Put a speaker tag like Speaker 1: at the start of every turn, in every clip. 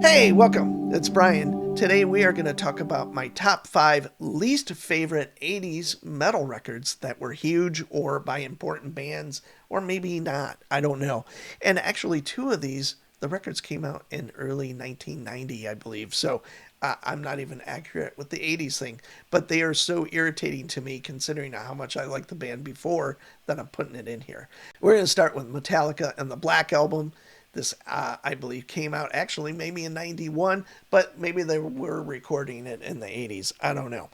Speaker 1: Hey, welcome. It's Brian. Today we are going to talk about my top 5 least favorite 80s metal records that were huge or by important bands, or maybe not. I don't know. And actually, two of these, the records came out in early 1990, I believe. So I'm not even accurate with the 80s thing, but they are so irritating to me considering how much I liked the band before that I'm putting it in here. We're going to start with Metallica and the Black Album. This, I believe, came out actually maybe in 91, but maybe they were recording it in the 80s. I don't know.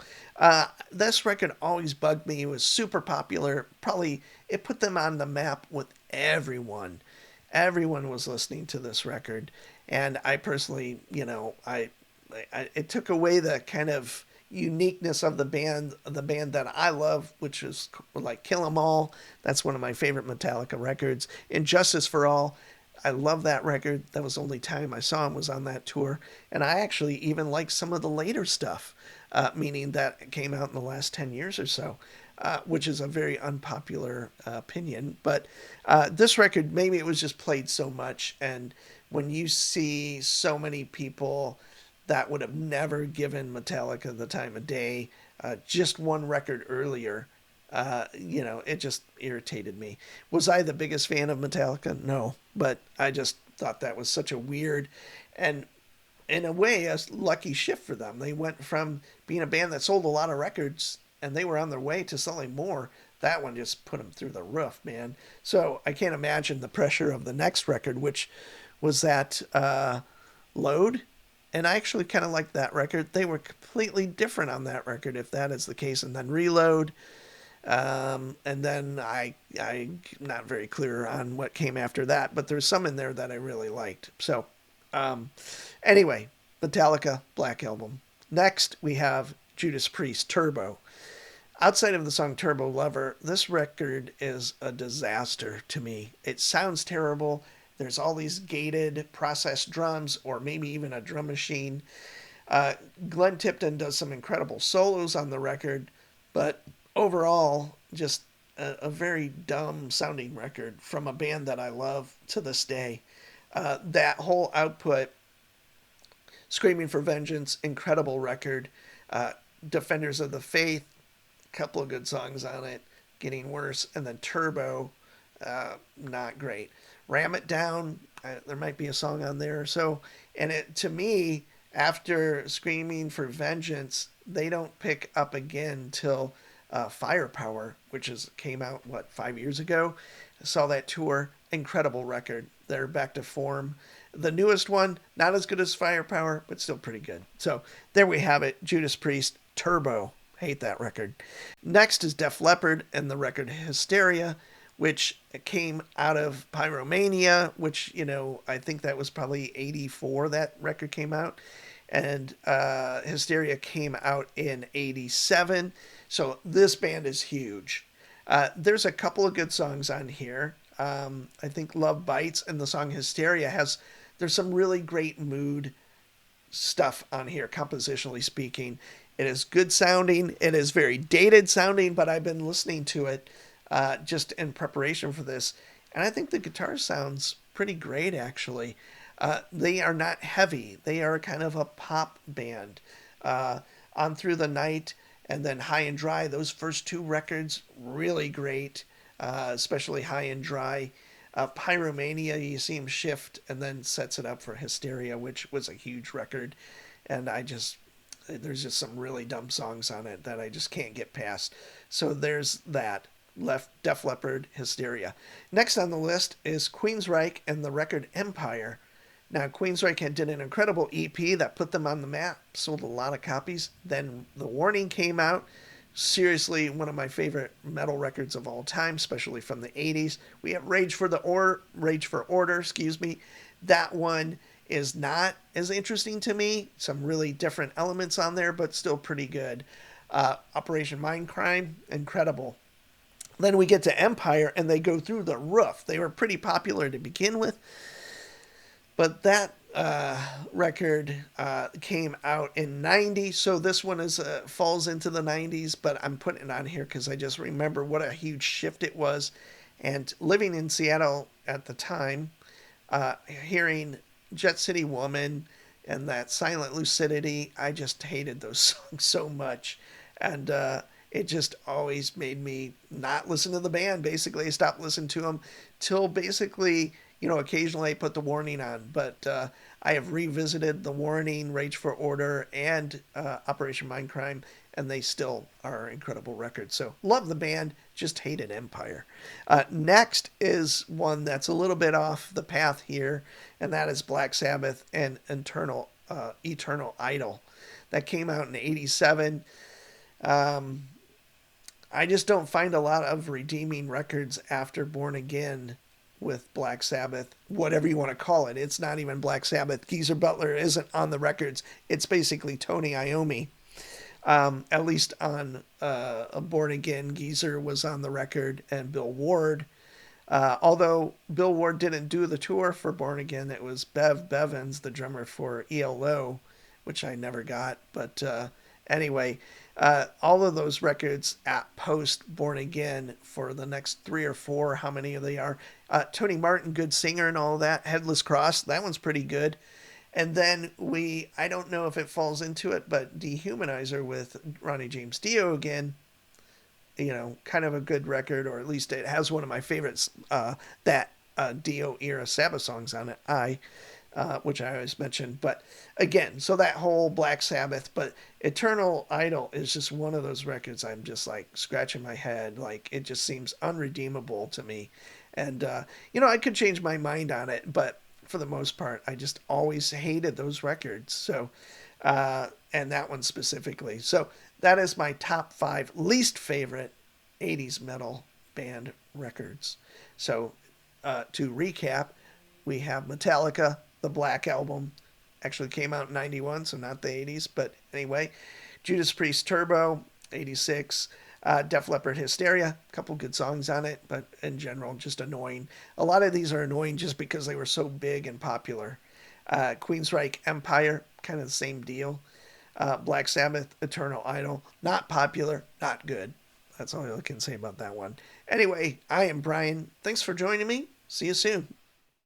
Speaker 1: This record always bugged me. It was super popular. Probably it put them on the map with everyone. Everyone was listening to this record. And I personally, it took away the kind of uniqueness of the band that I love, which is like Kill 'Em All. That's one of my favorite Metallica records. Injustice for All. I love that record. That was the only time I saw him was on that tour. And I actually even like some of the later stuff, meaning that came out in the last 10 years or so, which is a very unpopular opinion. But this record, maybe it was just played so much. And when you see so many people that would have never given Metallica the time of day, just one record earlier, it just irritated me. Was I the biggest fan of Metallica? No, but I just thought that was such a weird and, in a way, a lucky shift for them. They went from being a band that sold a lot of records and they were on their way to selling more. That one just put them through the roof, man. So I can't imagine the pressure of the next record, which was that Load. And I actually kind of liked that record. They were completely different on that record, if that is the case. And then Reload. And then I'm not very clear on what came after that, but there's some in there that I really liked. So, anyway, Metallica, Black Album. Next, we have Judas Priest, Turbo. Outside of the song Turbo Lover, this record is a disaster to me. It sounds terrible. There's all these gated processed drums, or maybe even a drum machine. Glenn Tipton does some incredible solos on the record, but overall, just a very dumb sounding record from a band that I love to this day. That whole output, Screaming for Vengeance, incredible record. Defenders of the Faith, a couple of good songs on it, getting worse. And then Turbo, not great. Ram It Down, there might be a song on there or so. And it, to me, after Screaming for Vengeance, they don't pick up again till Firepower, which came out 5 years ago. I saw that tour, incredible record. They're back to form. The newest one, not as good as Firepower, but still pretty good. So there we have it. Judas Priest, Turbo. Hate that record. Next is Def Leppard and the record Hysteria, which came out of Pyromania, which, I think that was probably 84 that record came out. And Hysteria came out in 87. So this band is huge. There's a couple of good songs on here. I think Love Bites and the song Hysteria there's some really great mood stuff on here, compositionally speaking. It is good sounding. It is very dated sounding, but I've been listening to it just in preparation for this. And I think the guitar sounds pretty great, actually. They are not heavy. They are kind of a pop band. On Through the Night and then High and Dry, those first two records, really great, especially High and Dry. Pyromania, you see him shift and then sets it up for Hysteria, which was a huge record. And there's just some really dumb songs on it that I just can't get past. So there's that. Def Leppard, Hysteria. Next on the list is Queensryche and the record Empire. Now, Queensryche did an incredible EP that put them on the map, sold a lot of copies. Then The Warning came out. Seriously, one of my favorite metal records of all time, especially from the 80s. We have Rage for Order, That one is not as interesting to me. Some really different elements on there, but still pretty good. Operation Mindcrime, incredible. Then we get to Empire, and they go through the roof. They were pretty popular to begin with. But that record came out in 90, so this one falls into the 90s, but I'm putting it on here because I just remember what a huge shift it was. And living in Seattle at the time, hearing Jet City Woman and that Silent Lucidity. I just hated those songs so much. And it just always made me not listen to the band. Basically, I stopped listening to them till basically, occasionally I put The Warning on. But I have revisited The Warning, Rage for Order, and Operation Mindcrime, and they still are incredible records. So love the band, just hated Empire. Next is one that's a little bit off the path here, and that is Black Sabbath and Eternal Idol. That came out in '87. Um, I just don't find a lot of redeeming records after Born Again with Black Sabbath, whatever you want to call it. It's not even Black Sabbath. Geezer Butler isn't on the records. It's basically Tony Iommi. At least on Born Again, Geezer was on the record, and Bill Ward. Although Bill Ward didn't do the tour for Born Again, it was Bev Bevins, the drummer for ELO, which I never got. But anyway, all of those records at post Born Again for the next three or four, how many they are. Tony Martin, good singer and all that. Headless Cross, that one's pretty good. And then I don't know if it falls into it, but Dehumanizer with Ronnie James Dio again, kind of a good record, or at least it has one of my favorites, that Dio era Sabbath songs on it, which I always mention. But again, so that whole Black Sabbath, but Eternal Idol is just one of those records I'm just like scratching my head. Like, it just seems unredeemable to me. And, I could change my mind on it, but for the most part, I just always hated those records. So, and that one specifically. So that is my top 5 least favorite 80s metal band records. So, to recap, we have Metallica, the Black Album, actually came out in '91, so not the '80s, but anyway. Judas Priest Turbo, '86. Def Leppard Hysteria, a couple good songs on it, but in general, just annoying. A lot of these are annoying just because they were so big and popular. Queensryche Empire, kind of the same deal. Black Sabbath, Eternal Idol, not popular, not good. That's all I can say about that one. Anyway, I am Brian. Thanks for joining me. See you soon.